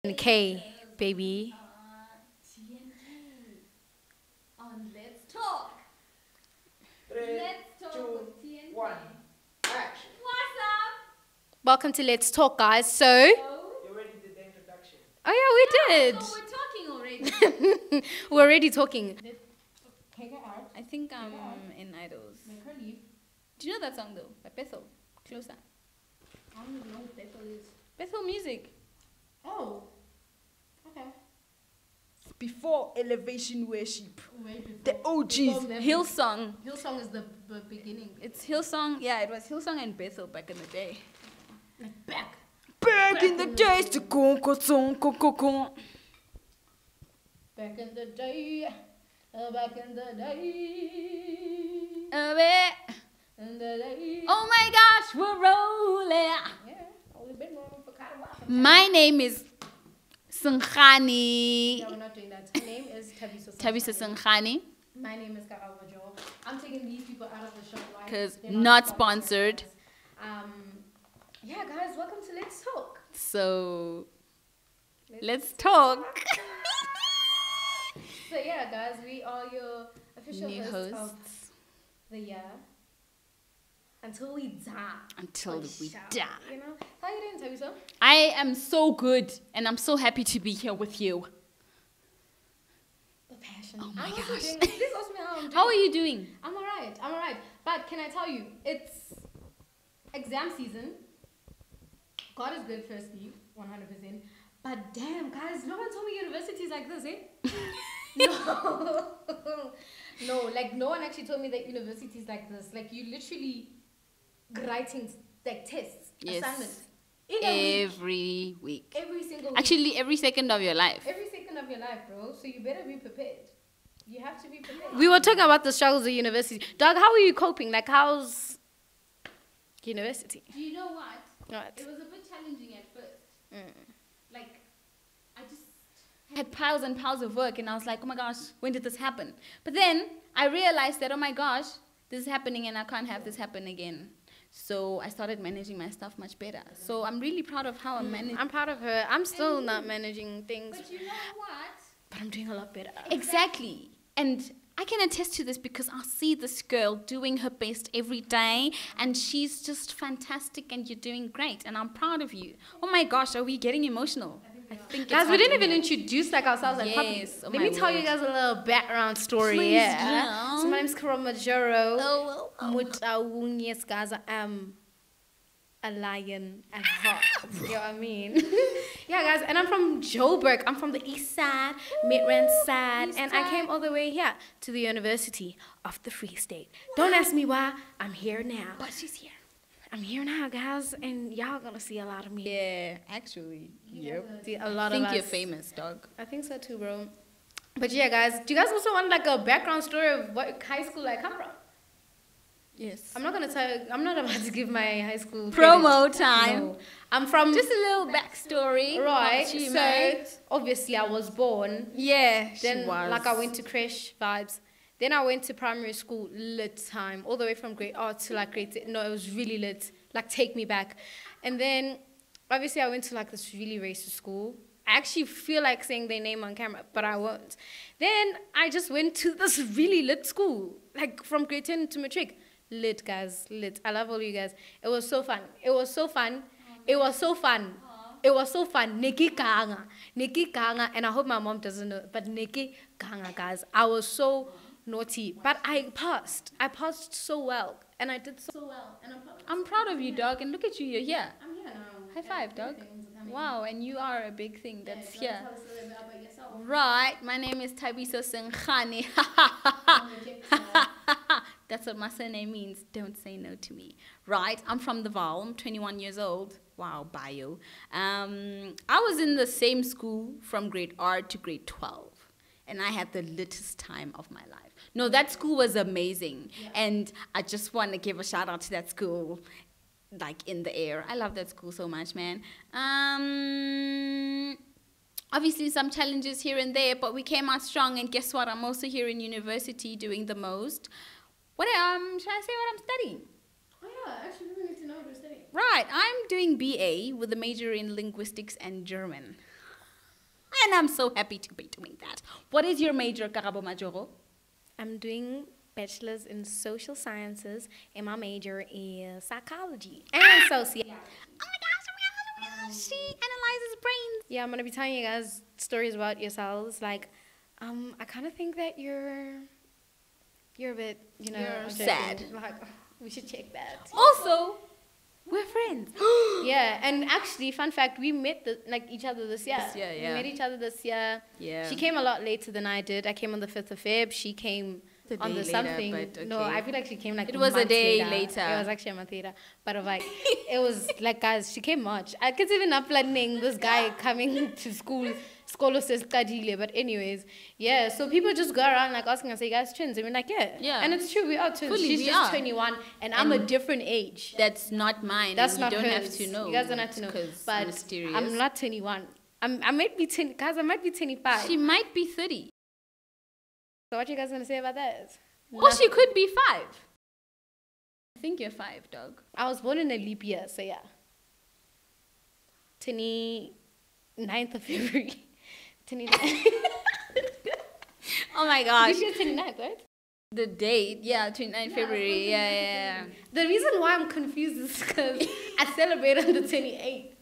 K, baby. TNK on Let's Talk. 3, Let's Talk 2, with TNK. 1, action. What's up? Welcome to Let's Talk, guys. So, You already did the introduction. oh yeah, we did. So we're talking already. We're already talking. Take her out. I think I'm in Idols. Make her leave. Do you know that song though? By Bethel. Closer. I don't even know what Bethel is. Bethel music. Oh. Okay. Before elevation worship. Way before. The OGs. Hillsong. Hillsong is the beginning. It's Hillsong. Yeah, it was Hillsong and Bethel back in the day. Like back. Back in the days to go. Back in the day. Back in the day. In the day. Oh my gosh, we're rolling. Yeah. Only been rolling for quite a while. My name is SENKHANE. No, we're not doing that. Her name is Thabiso. Thabiso SENKHANE. My name is Karabo. I'm taking these people out of the shop. Why? 'Cause They're not sponsored. Yeah, guys, welcome to Let's Talk. So, let's talk. So yeah, guys, we are your official New hosts of hosts. the year. Until we die. Until For we sure, die. You know? How you doing, Thabiso? I am so good and I'm so happy to be here with you. The passion. Oh my I'm also gosh. doing, please ask me how I'm doing. How are you doing? I'm alright. But can I tell you, it's exam season. God is good, firstly, 100%. But damn, guys, no one told me universities like this, eh? No. No, like no one actually told me that universities like this. Like you literally writing like tests, Yes. assignments. In a week. Every week. Every single week. Actually, every second of your life. Every second of your life, bro. So you better be prepared. You have to be prepared. We were talking about the struggles of university. Dog, how are you coping? Like, how's university? Do you know what? What? It was a bit challenging at first. Like, I just Had piles and piles of work and I was like, oh my gosh, when did this happen? But then I realized that, oh my gosh, this is happening and I can't have this happen again. So I started managing my stuff much better. So I'm really proud of how I'm managing. I'm proud of her. I'm still not managing things, But you know what? but I'm doing a lot better. Exactly. And I can attest to this because I see this girl doing her best every day and she's just fantastic and you're doing great and I'm proud of you. Oh my gosh, are we getting emotional? I think it's Guys, we hard didn't to even hear. introduce like ourselves like properly. Yes, oh Let my me tell you word. guys a little background story. Please Yeah. do. So my name's Karabo, MAJORO. Oh, Yes, guys, I am a lion at heart. You know what I mean? Yeah, guys, and I'm from Joburg. I'm from the east side, Midrand side, and I came all the way here to the University of the Free State. Don't ask me why. I'm here now. but she's here. I'm here now, guys, and y'all gonna see a lot of me. Yeah, actually. Yep. See a lot I of think you're us. famous, dog. I think so too, bro. But yeah, guys, do you guys also want like a background story of what high school I come from? Yes. I'm not gonna tell you. I'm not about to give my high school Promo credit. time. No. I'm from Just a little backstory. right. about you, So mate. obviously I was born. Yeah, Then she was. like I went to creche vibes. Then I went to primary school lit time, all the way from grade R to like grade 10. No, it was really lit. Like take me back. And then obviously I went to like this really racist school. I actually feel like saying their name on camera, but I won't. Then I just went to this really lit school, like from grade 10 to matric. Lit, guys, lit. I love all you guys. It was so fun. It was so fun. It was so fun. It was so fun. Nikki Kanga. And I hope my mom doesn't know, but Nikki Kanga, guys. I was so naughty, but I passed. I passed so well, and I did so well. And I'm proud of you, dog. And look at you, you're here. I'm here now. High five, dog. Wow, and you are a big thing that's here. Tell us a little bit about yourself. Right, my name is Thabiso SENKHANE. That's what my surname means. Don't say no to me. Right, I'm from the Val. I'm 21 years old. Wow, bio. I was in the same school from grade R to grade 12. And I had the littest time of my life. No, that school was amazing. Yeah. And I just want to give a shout out to that school, like in the air. I love that school so much, man. Obviously some challenges here and there, but we came out strong. And guess what? I'm also here in university doing the most. What should I say what I'm studying? Oh yeah, actually we need to know what we're studying. Right, I'm doing BA with a major in linguistics and German. And I'm so happy to be doing that. What is your major, Karabo Majoro? I'm doing bachelor's in social sciences, and my major is psychology and sociology. Oh my gosh, she analyzes brains. Yeah, I'm gonna be telling you guys stories about yourselves. Like, I kind of think that you're a bit, you know, You're I'm joking. sad. Like, we should check that. Also, we're friends. Yeah, and actually, fun fact, we met each other this year. This year, yeah. We met each other this year. Yeah. She came a lot later than I did. I came on the 5th of Feb. She came The on day the later, something. but No, okay. I feel like she came like It was a month day later. It was actually a month later. But like, it was like, guys, she came March. I could even up planning this guy coming to school. Skolo says Kadile, but anyways, yeah. So people just go around like asking us, "Hey guys, twins?" I mean, like, yeah, and it's true, we are twins. Fully, She's we just are. 21, and I'm a different age. That's not mine. That's and not you don't hers. have to know. You guys don't have to know. Because But mysterious. I'm not 21. I might be 10. Guys, I might be 25. She might be 30. So what you guys gonna say about that? Or she could be 5. I think you're 5, dog. I was born in a leap year, so yeah. 29th of February. 29th. Oh my gosh. Leap year 29th, right? The date, yeah, 29 February. Yeah. The reason why I'm confused is because I celebrate on the 28th.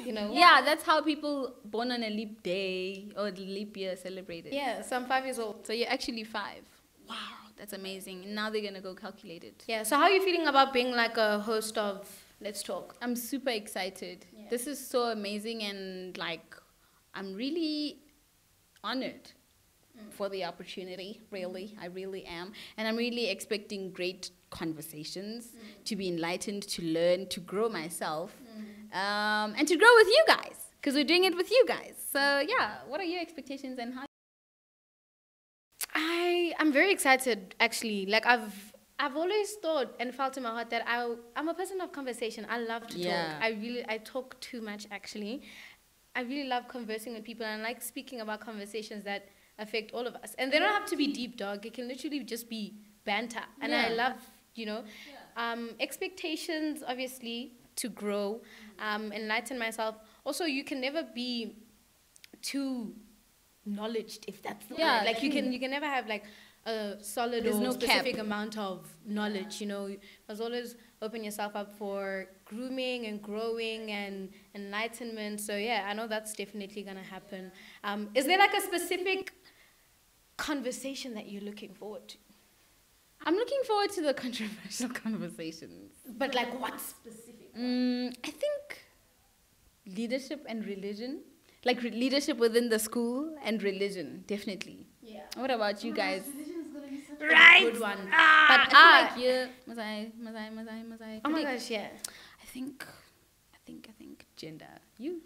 You know? Yeah, that's how people born on a leap day or the leap year celebrated. Yeah, so I'm 5 years old. So you're actually 5. Wow, that's amazing. And now they're going to go calculate it. Yeah, so how are you feeling about being like a host of Let's Talk? I'm super excited. Yeah. This is so amazing, and like I'm really honored for the opportunity, really. I really am. And I'm really expecting great conversations, to be enlightened, to learn, to grow myself, and to grow with you guys, because we're doing it with you guys. So yeah, what are your expectations and how? I'm very excited, actually. Like, I've always thought and felt in my heart that I'm a person of conversation. I love to talk. I talk too much, actually. I really love conversing with people, and I like speaking about conversations that affect all of us. And they don't have to be deep, dog. It can literally just be banter. And I love, you know, expectations, obviously, to grow, enlighten myself. Also, you can never be too knowledged, if that's the word. Like, you can never have like a solid or specific amount of knowledge, you know. You must always open yourself up for grooming and growing and enlightenment. So yeah, I know that's definitely gonna happen. Is there like a specific conversation that you're looking forward to? I'm looking forward to the controversial conversations. But like what specific? I think leadership and religion. Like leadership within the school and religion, definitely. Yeah. What about you guys? Religion is gonna be such Right. a good one. But But I feel like yeah. oh my gosh, yeah. I think gender. You?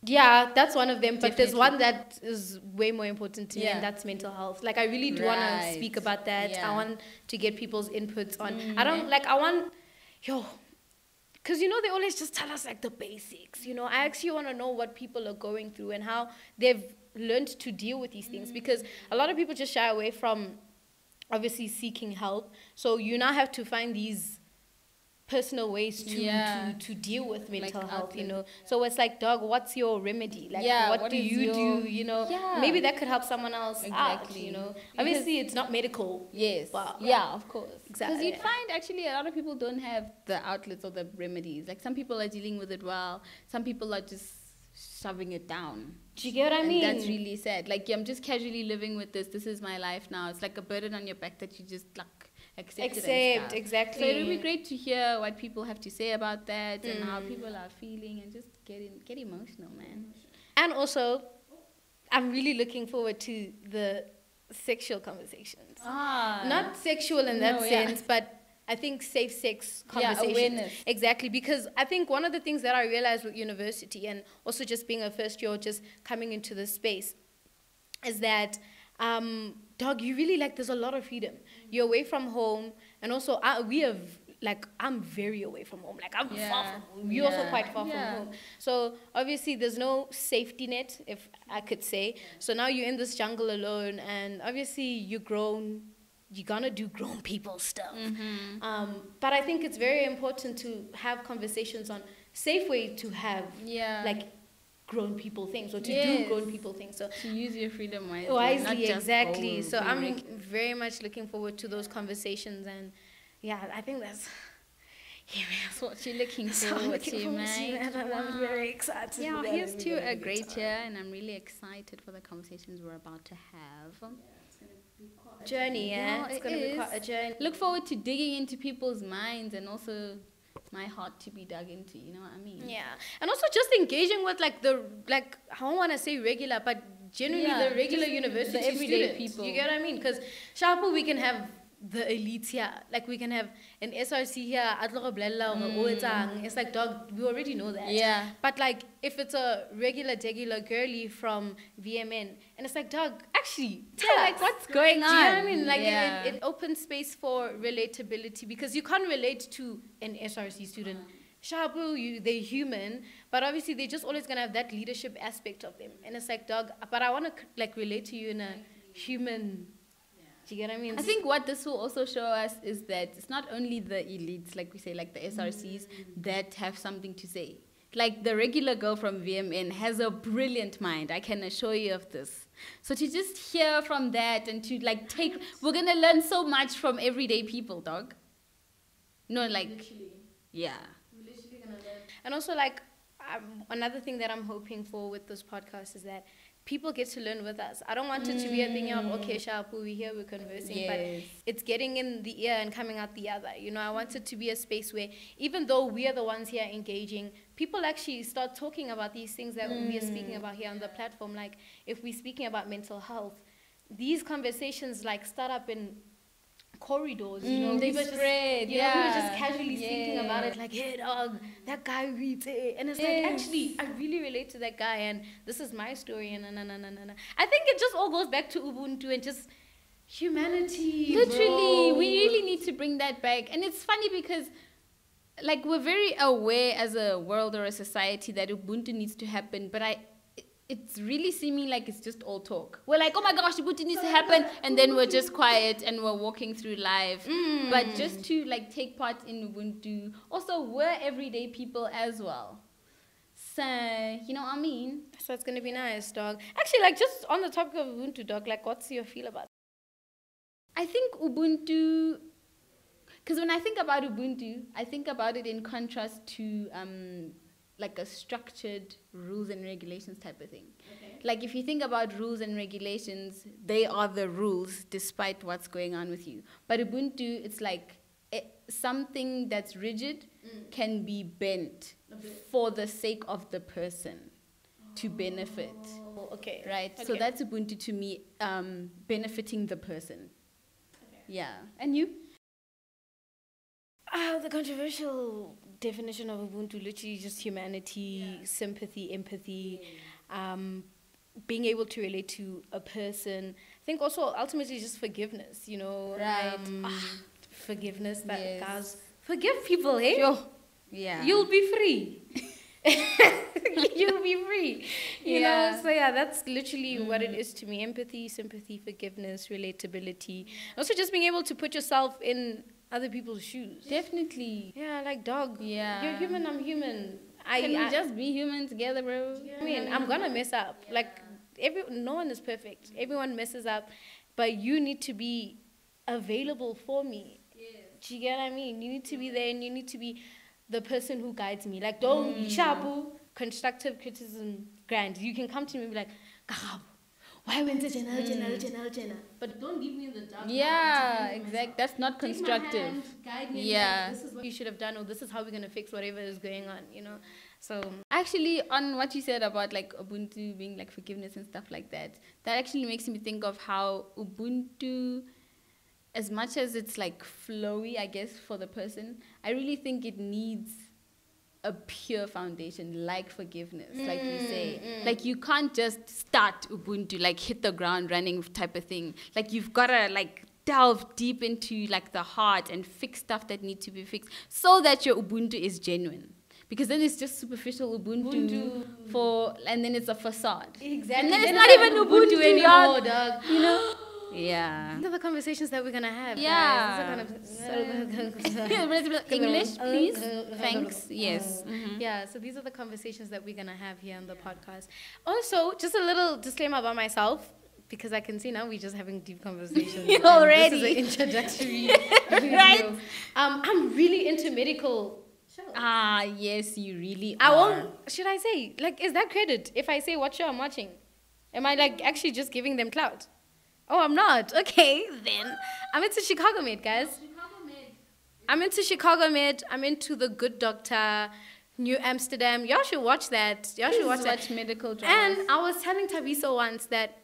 Yeah, that's one of them. But there's Definitely. one that is way more important to me, and that's mental health. Like, I really do want to speak about that. Yeah. I want to get people's inputs on. I don't like. I want, because you know they always just tell us like the basics. You know, I actually want to know what people are going through and how they've learned to deal with these things. Because a lot of people just shy away from, obviously, seeking help. So you now have to find these personal ways to deal with mental health, you know. So it's like, dog, what's your remedy? Like, what do you do? You know, maybe that could help someone else out, you know. Obviously, it's not medical. Yes. But Of course. Exactly. Because you'd find actually a lot of people don't have the outlets or the remedies. Like some people are dealing with it well. Some people are just shoving it down. Do you get what I mean? And that's really sad. Like, I'm just casually living with this. This is my life now. It's like a burden on your back that you just like accept, exactly. So it would be great to hear what people have to say about that and how people are feeling, and just get emotional, man. And also, I'm really looking forward to the sexual conversations. Not sexual in that sense, but I think safe sex conversations. Awareness. Exactly, because I think one of the things that I realized with university and also just being a first year, just coming into this space, is that dog, you really like, there's a lot of freedom. You're away from home, and also I'm very away from home. Like, I'm far from home. You're also quite far from home. So obviously there's no safety net, if I could say. So now you're in this jungle alone, and obviously you're grown. You're gonna do grown people stuff. But I think it's very important to have conversations on safe way to have like grown people things or to do Yes. grown people things. So To use your freedom wisely. not wisely, just exactly. go So be I'm reckless. very much looking forward to those conversations, and yeah, I think that's That's what you're looking that's what I'm forward looking to, forward to, mate. and I'm very excited. Yeah, for that, here's and we're to gonna a have good great time. year, and I'm really excited for the conversations we're about to have. Journey, yeah, Yeah, it's it gonna be is. quite a journey. Look forward to digging into people's minds and also my heart to be dug into, you know what I mean? Yeah, and also just engaging with like I don't want to say regular, but generally Yeah, the regular just university the everyday students. people. You get what I mean? Because Sharpo, we can have the elite here, like we can have an SRC here. It's like, dog, we already know that. Yeah. But like if it's a regular girly from VMN, and it's like, dog, actually, tell Yeah, us. like what's going on? Do you know what I mean? Like Yeah. it opens space for relatability, because you can't relate to an SRC student. Shabu, they're human, but obviously they're just always gonna have that leadership aspect of them. And it's like, dog, but I wanna like relate to you in a human. Do you get what I mean? I think what this will also show us is that it's not only the elites, like we say, like the SRCs, that have something to say. Like the regular girl from VMN has a brilliant mind. I can assure you of this. So to just hear from that and to like we're gonna learn so much from everyday people, dog. No, like, yeah. And also, like, another thing that I'm hoping for with this podcast is that people get to learn with us. I don't want it to be a thing of, okay, Shapu, we're here, we're conversing, Yes. but it's getting in the ear and coming out the other. You know, I want it to be a space where, even though we are the ones here engaging, people actually start talking about these things that we are speaking about here on the platform. Like, if we're speaking about mental health, these conversations, like, start up in corridors, you know, they we were just, spread, you know, we were yeah. just casually thinking about it, like, hey, dog, that guy reads it, and it's like, actually, I really relate to that guy, and this is my story, and I think it just all goes back to Ubuntu and just humanity. Literally, bro. we really need to bring that back. And it's funny because, like, we're very aware as a world or a society that Ubuntu needs to happen, but it's really seeming like it's just all talk. We're like, oh my gosh, Ubuntu needs to happen, and then we're just quiet and we're walking through life. But just to like take part in Ubuntu, also we're everyday people as well. So, you know what I mean? So it's gonna be nice, dog. Actually, like, just on the topic of Ubuntu, dog, like, what's your feel about it? I think Ubuntu, because when I think about Ubuntu, I think about it in contrast to like a structured rules and regulations type of thing. Okay. Like if you think about rules and regulations, they are the rules despite what's going on with you. But Ubuntu, it's like something that's rigid can be bent for the sake of the person to benefit. Okay. Right? So Okay. that's Ubuntu to me, benefiting the person. Okay. Yeah. And you? The controversial definition of Ubuntu, literally just humanity, sympathy, empathy, being able to relate to a person. I think also ultimately just forgiveness, you know. Right. Forgiveness, that Yes. guys, forgive people, eh? Sure. Yeah. You'll be free. You'll be free. You know, so yeah, that's literally what it is to me. Empathy, sympathy, forgiveness, relatability. Also just being able to put yourself in other people's shoes. Definitely. Yeah, like, dog. Yeah. You're human, I'm human. Can we just be human together, bro? I mean, I'm gonna mess up. Like, no one is perfect. Everyone messes up, but you need to be available for me. Do you get what I mean? You need to be there, and you need to be the person who guides me. Like, don't shabu, constructive criticism, grand. You can come to me and be like, Karabo, why went to Jenna? But don't leave me in the dark. Yeah, exactly. That's not Take my constructive. hand, guide me. Yeah. Like, this is what you should have done, or this is how we're gonna fix whatever is going on. You know. So Actually, on what you said about like Ubuntu being like forgiveness and stuff like that, that actually makes me think of how Ubuntu, as much as it's like flowy, I guess, for the person, I really think it needs a pure foundation, like forgiveness, like you say. Like you can't just start Ubuntu, like hit the ground running type of thing. Like you've gotta like delve deep into like the heart and fix stuff that need to be fixed so that your Ubuntu is genuine. Because then it's just superficial Ubuntu and then it's a facade. exactly. And then it's Then not it's even like Ubuntu anymore, anymore, dog. you know? Yeah. These are the conversations that we're gonna have. Yeah. Guys. These are English, please. Thanks. Yes. Mhm. Yeah, so these are the conversations that we're gonna have here on the podcast. Also, just a little disclaimer about myself, because I can see now we're just having deep conversations. and Already. This is an introductory Right. video. I'm really into medical shows. Ah, yes, you really I are. won't. Should I say, like, is that credit if I say what show I'm watching? Am I like actually just giving them clout? Oh, I'm not. Okay, then I'm into Chicago Med, guys. I'm into Chicago Med. I'm into The Good Doctor, New Amsterdam. Y'all should watch that. Y'all should watch that. medical dramas. And I was telling Thabiso once that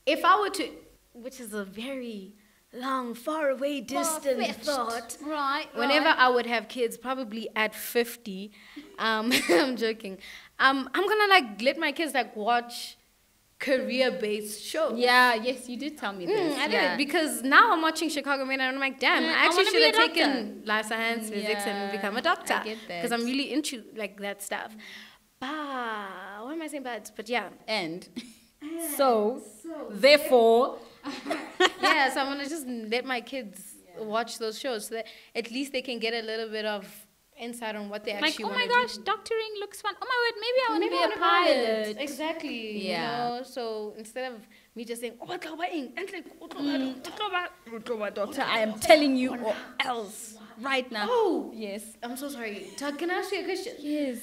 if I were to, which is a very long, far away, distant Far-fetched. thought. Right. Whenever I would have kids, probably at 50, I'm joking. I'm gonna like let my kids like watch career-based shows. Yeah, yes, you did tell me this. I did yeah. because now I'm watching Chicago Med and I'm like, damn, Yeah, I I actually wanna should be have a doctor. taken life science, physics, and Yeah, become a doctor. I get that. Because I'm really into like that stuff. Bah, what am I saying bad? But yeah. And so, therefore, Yeah, so I'm gonna just let my kids watch those shows so that at least they can get a little bit of insight on what they like, actually oh want my to gosh, do. doctoring looks fun. Oh my word, maybe I want to Maybe be I a wanna pilot. Exactly. Yeah. You know, so instead of me just saying, oh, Doctor, I am telling you, or else, right now. oh, Yes. I'm so sorry. Doug, can I ask you a question? Yes.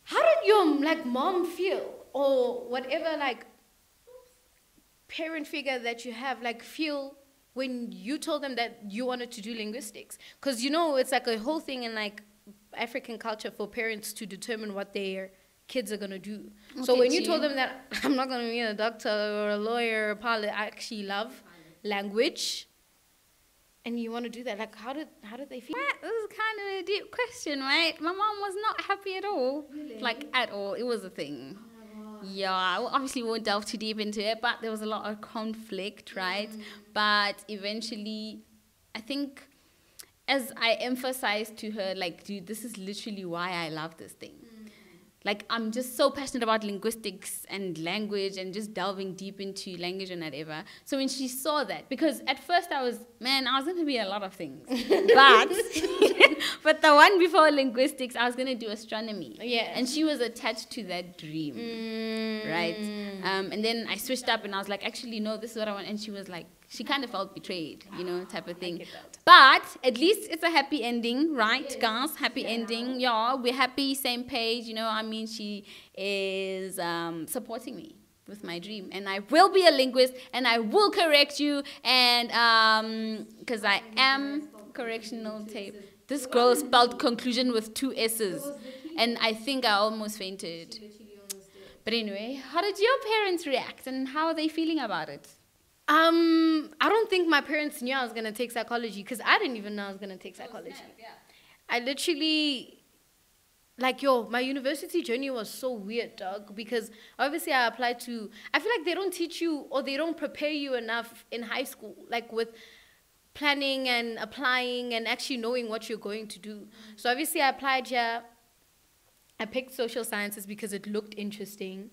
How did your like mom feel, or whatever like parent figure that you have, like feel when you told them that you wanted to do linguistics? Because you know it's like a whole thing in like African culture for parents to determine what their kids are gonna do. So Okay, when you G. told them that I'm not gonna be a doctor or a lawyer or a pilot, I actually love language, and you want to do that, like how did they feel? This is kind of a deep question, right? My mom was not happy at all. Like, at all. It was a thing. Yeah, I obviously won't delve too deep into it, but there was a lot of conflict, right? But eventually, I think, as I emphasized to her, like, dude, this is literally why I love this thing. Like, I'm just so passionate about linguistics and language and just delving deep into language and whatever. So when she saw that, because at first I was going to be a lot of things. But, but the one before linguistics, I was going to do astronomy. Yeah. And she was attached to that dream, right? And then I switched up and I was like, actually, no, this is what I want. And she was like, she kind of felt betrayed, you know, type of thing. But at least it's a happy ending, right, guys? Happy ending. Yeah, we're happy, same page, you know. I mean, she is supporting me with my dream. And I will be a linguist, and I will correct you, and because I am correctional tape. This girl spelled conclusion with 2 S's, and I think I almost fainted. But anyway, how did your parents react, and how are they feeling about it? I don't think my parents knew I was gonna take psychology because I didn't even know I was gonna take psychology. I literally, like, my university journey was so weird, dog, because obviously I applied to, I feel like they don't teach you or they don't prepare you enough in high school, like with planning and applying and actually knowing what you're going to do. So obviously I applied here. I picked social sciences because it looked interesting.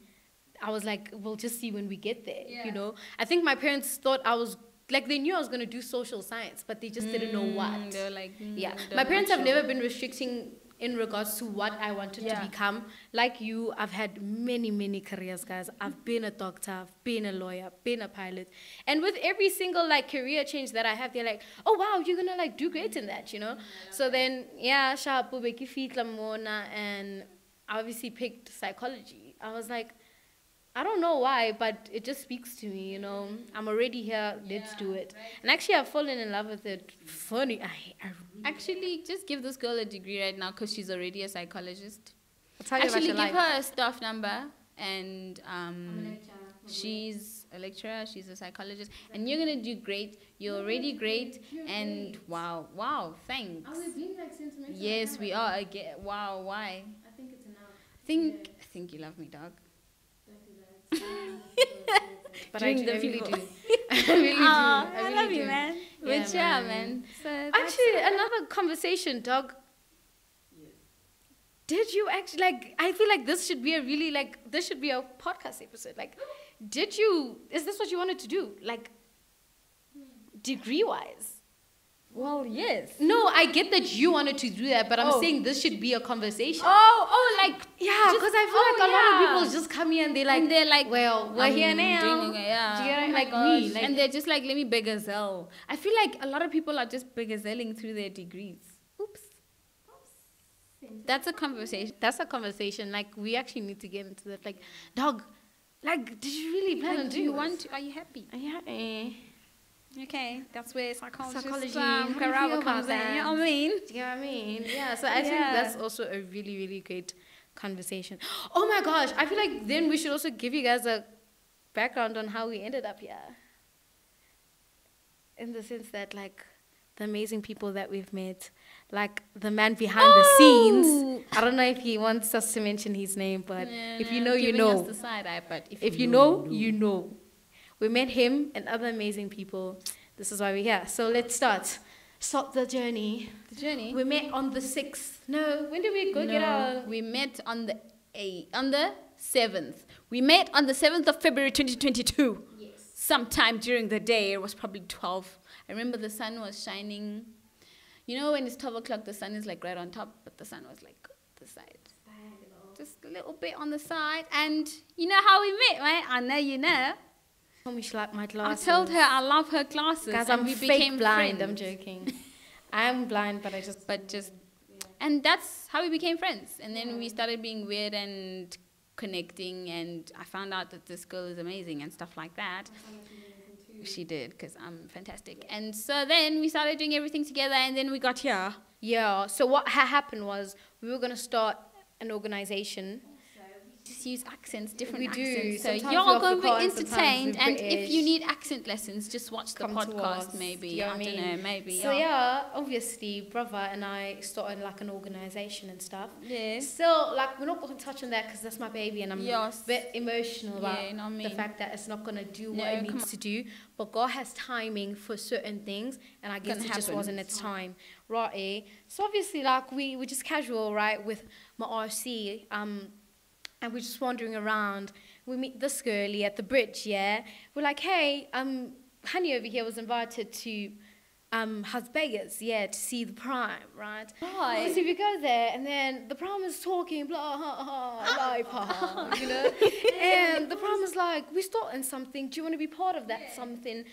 I was like, we'll just see when we get there, you know. I think my parents thought I was, like, they knew I was going to do social science, but they just didn't know what. They were like, Yeah, my parents have never been restricting in regards to what I wanted to become. Like you, I've had many, many careers, guys. I've been a doctor, I've been a lawyer, been a pilot. And with every single, like, career change that I have, they're like, oh, wow, you're going to, like, do great in that, you know. So then, yeah, Morena, and I obviously picked psychology. I was like, I don't know why, but it just speaks to me, you know. I'm already here, let's do it. And actually, I've fallen in love with it. Funny, Actually, just give this girl a degree right now because she's already a psychologist. I'll tell you Actually, about give your life. her a staff number, and she's a lecturer, she's a psychologist, and you're going to do great. You're already great, and wow, thanks. Are we being like sentimental? Yes, we are. Again. Wow, why? I think it's enough. I think you love me, dog. But Drink I the really people. do. I really do. I really love you, do. man. Yeah, But yeah, man. man. So Actually, another conversation, dog. Did you actually, like, I feel like this should be a really, like, this should be a podcast episode. Like, is this what you wanted to do? Like, degree-wise. Well, yes. No, I get that you wanted to do that, but I'm Oh. saying this should be a conversation. Like Yeah, because I feel like a lot of people just come here and they're like, well, we're I'm here now. doing okay, yeah. Do you get it? Oh my Like me, gosh. like- and they're just like, let me begazelle. I feel like a lot of people are just begazelling through their degrees. Oops. That's a conversation. That's a conversation. Like, we actually need to get into that. Like, dog, like, did you really plan on Like, do doing you this? want to? Are you happy? Yeah. Okay, that's where psychology How do you feel Karabo comes about in. that? You know what I mean? Do you know what I mean? Yeah, so I think Yeah. that's also a really, really great conversation. Oh my gosh, I feel like then we should also give you guys a background on how we ended up here. In the sense that, like, the amazing people that we've met, like the man behind the scenes. I don't know if he wants us to mention his name, but if you know, you Giving know. us the side eye, but If you know, you know. We met him and other amazing people. This is why we're here. So let's start. Start the journey. The journey. We met on the 6th. No, when did we go get our... We met on the 7th. We met on the 7th of February 2022. Yes. Sometime during the day. It was probably 12. I remember the sun was shining. You know when it's 12 o'clock, the sun is like right on top, but the sun was like the side. Just a little bit on the side. And you know how we met, right? I know you know. Told me she liked my I glasses. told her I love her glasses. Guys, and I'm we fake became blind. friends. I'm joking. I'm blind, but I just... And that's how we became friends. And then we started being weird and connecting, and I found out that this girl is amazing and stuff like that. She did, because I'm fantastic. And so then we started doing everything together, and then we got here. Yeah, so what happened was we were going to start an organization. Just use accents, different We do. accents. So Sometimes you're we're going to be Afrikaans, sometimes entertained, we're and if British. you need accent lessons, just watch the Come to podcast, us. maybe. Do you know what I don't know, maybe. So yeah, obviously, brother and I started like an organization and stuff. Yes. So like we're not going to touch on that because that's my baby and I'm Yes. a bit emotional about Yeah, you know what I the mean. fact that it's not going to do No, what it come needs to do. But God has timing for certain things, and I guess Gonna it just happen. wasn't its time, right? So obviously, like we just casual, right, with my RC, and we're just wandering around. We meet this girlie at the bridge, yeah. We're like, hey, Honey over here was invited to Las Vegas, yeah, to see the Prime, right? Right. Obviously, we go there, and then the Prime is talking, blah, ha, ha, life, ha, ha, you know? And the Prime is like, we're starting something. Do you want to be part of that something?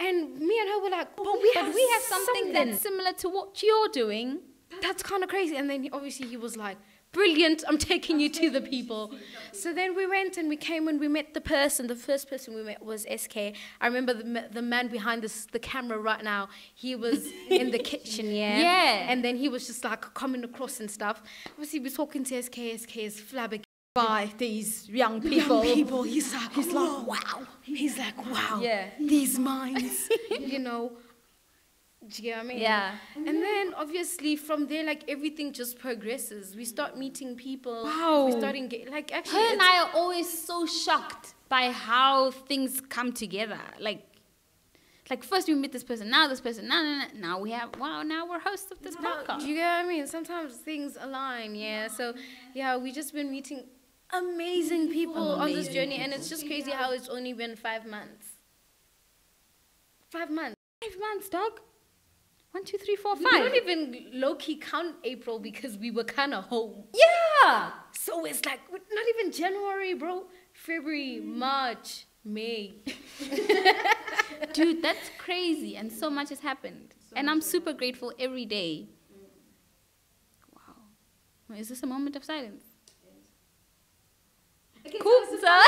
And me and her were like, but we have something that's similar to what you're doing. that's kind of crazy. And then obviously he was like, brilliant, I'm taking you to the people. So then we went and we came and we met the person. The first person we met was SK. I remember the man behind the camera right now. He was in the kitchen, yeah. Yeah. And then he was just like coming across and stuff. Obviously we're talking to SK. SK is flabbergasted by these young people. He's like, wow. He's like, wow. Yeah. These minds, you know. Do you get what I mean? Yeah. And then obviously from there, like everything just progresses. We start meeting people. Wow. We start like actually. Her and it's- I are always so shocked by how things come together. Like first we meet this person, now this person, now we have, now we're hosts of this Do podcast. you get what I mean? Sometimes things align, yeah. So yeah, we just been meeting amazing people on this journey, and it's just crazy how it's only been 5 months. 5 months. 5 months, dog. 1, 2, 3, 4, 5. We don't even low-key count April because we were kind of home. Yeah. So it's like, not even January, bro. February, March, May. Dude, that's crazy, and so much has happened. And I'm super grateful every day. Wow. Is this a moment of silence? Cool, sir.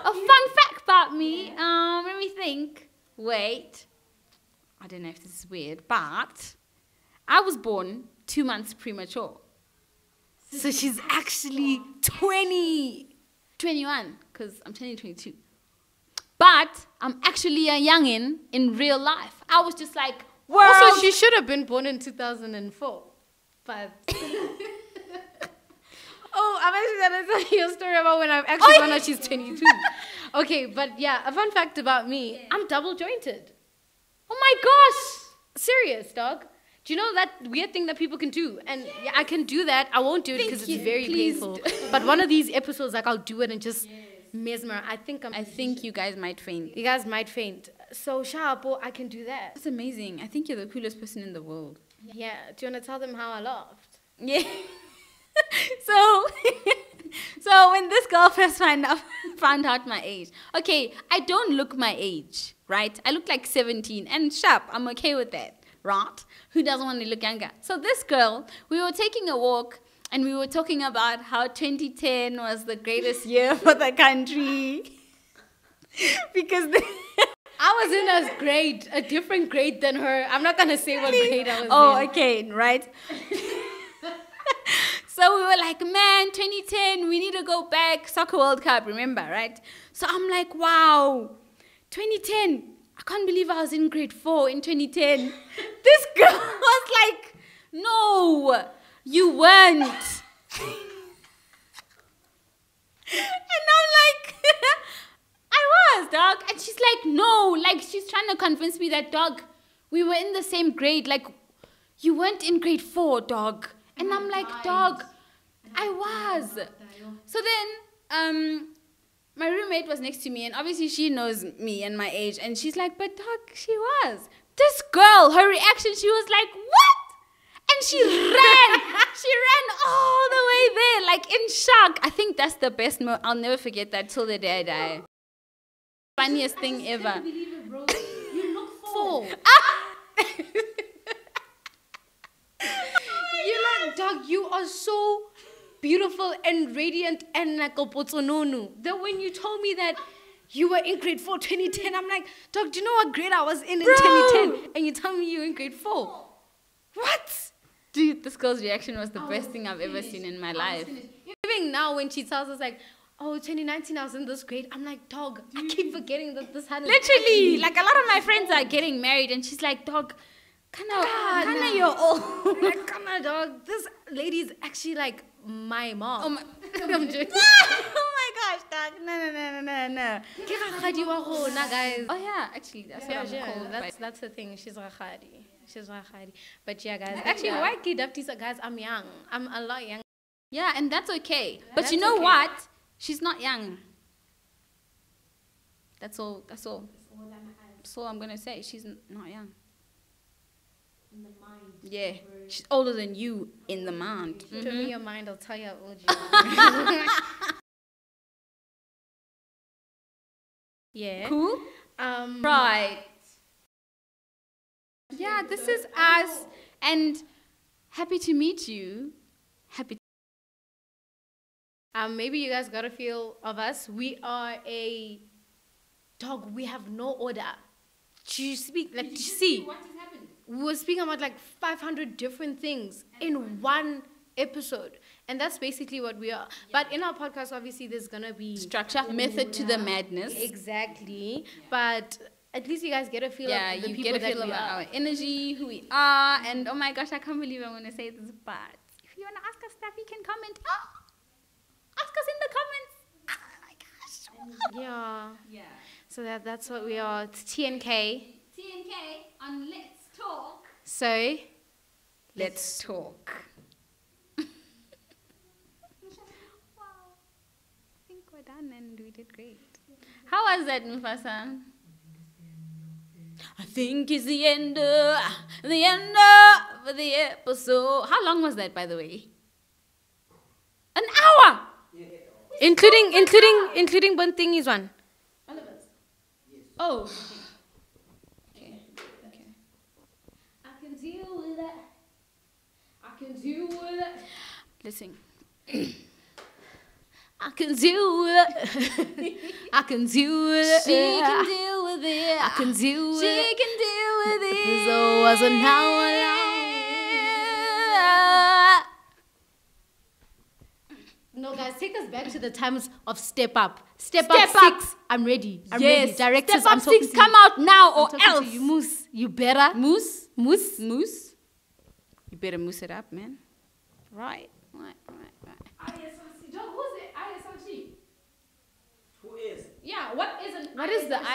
A fun fact about me. Let me think. Wait. I don't know if this is weird, but I was born 2 months premature. So she's actually 20. 21, because I'm turning 22. But I'm actually a youngin' in real life. I was just like, world. Also, she should have been born in 2004. But oh, I'm actually gonna tell you a story about when I actually found out she's 22. Okay, but yeah, a fun fact about me: I'm double jointed. Oh my gosh. Serious, dog. Do you know that weird thing that people can do? And yeah, I can do that. I won't do it because it's very painful. But one of these episodes, like I'll do it and just mesmerize. I think I think you guys might faint. you guys might faint. So sharp, I can do that. That's amazing. I think you're the coolest person in the world. Yeah. Do you want to tell them how I laughed? Yeah. So, so when this girl first found out my age, okay, I don't look my age, right? I look like 17 and sharp. I'm okay with that, right? Who doesn't want to look younger? So this girl, we were taking a walk and we were talking about how 2010 was the greatest year for the country. Because I was in a different grade than her. I'm not gonna say what grade I was in. Oh, okay, right. So we were like, man, 2010, we need to go back. Soccer World Cup, remember, right? So I'm like, wow, 2010. I can't believe I was in grade 4 in 2010. This girl was like, no, you weren't. And I'm like, I was, dog. And she's like, no, like she's trying to convince me that, dog, we were in the same grade. Like, you weren't in grade 4, dog. And I'm like, dog, I was. So then, my roommate was next to me, and obviously she knows me and my age, and she's like, but dog, she was. This girl, her reaction, she was like, what? And she ran. She ran all the way there, like in shock. I think that's the best moment. I'll never forget that till the day I die. Funniest thing ever. Can't believe it, bro. You look full. You like, dog, you are so beautiful and radiant and like a potsononu. That when you told me that you were in grade 4 2010, I'm like, dog, do you know what grade I was in 2010? And you tell me you were in grade 4. What? Dude, this girl's reaction was the best thing I've ever seen in my life. Even now when she tells us like, oh, 2019 I was in this grade, I'm like, dog, I keep forgetting that this had Literally, like a lot of my friends are getting married, and she's like, dog, kinda you're old. Like, come on, dog. This lady is actually like my mom. Oh my, I'm joking. oh my gosh, dog. No. Ke rakgadi wa rona, guys. Oh yeah, actually, that's what I'm called. That's the thing. She's rakgadi. She's rakgadi. But yeah, guys. Actually, why kid Daftisa, guys? I'm young. I'm a lot young. Yeah, and that's okay. But That's you know okay. what? She's not young. That's all. That's all. That's all I'm gonna say. She's not young. In the mind. Yeah, she's older than you in the mind. Show me your mind. I'll tell you how old you are. Yeah. Cool. Right. Yeah, this is us, and happy to meet you. Happy. Maybe you guys got a feel of us. We are a dog. We have no order. Do you speak? Like, do you see? What has happened? We were speaking about like 500 different things in one episode. And that's basically what we are. But in our podcast, obviously, there's going to be Structure, method to the madness. Exactly. But at least you guys get a feel Yeah, of the you people get a that feel we of are. our energy, who we are, and oh my gosh, I can't believe I'm going to say this, but if you want to ask us stuff, you can comment. Oh, ask us in the comments. Oh my gosh. Yeah. Yeah. So that's what we are. It's TNK. TNK on Let's Talk. So Let's talk. Wow. I think we're done and we did great. How was that, Mufasa? I think it's the end of the episode. How long was that, by the way? An hour! including Buntingi's one. All of us. Oh. Okay. I can deal with that. I can deal with it. Listen. I can do it. I can do it. She can deal with it. I can do She it. can deal with it. So was an hour long. No, guys, take us back to the times of Step Up. Step Up Up. 6. I'm ready. I'm Yes. ready. Directors, Step I'm Up talking 6, to you. come out now I'm or talking else. to you, Moose. You better. Moose? Moose. Moose? You better moose it up, man. Right. ISRC. Dog, who's it? ISRC. Who is? Yeah, what is an What is the ISRC?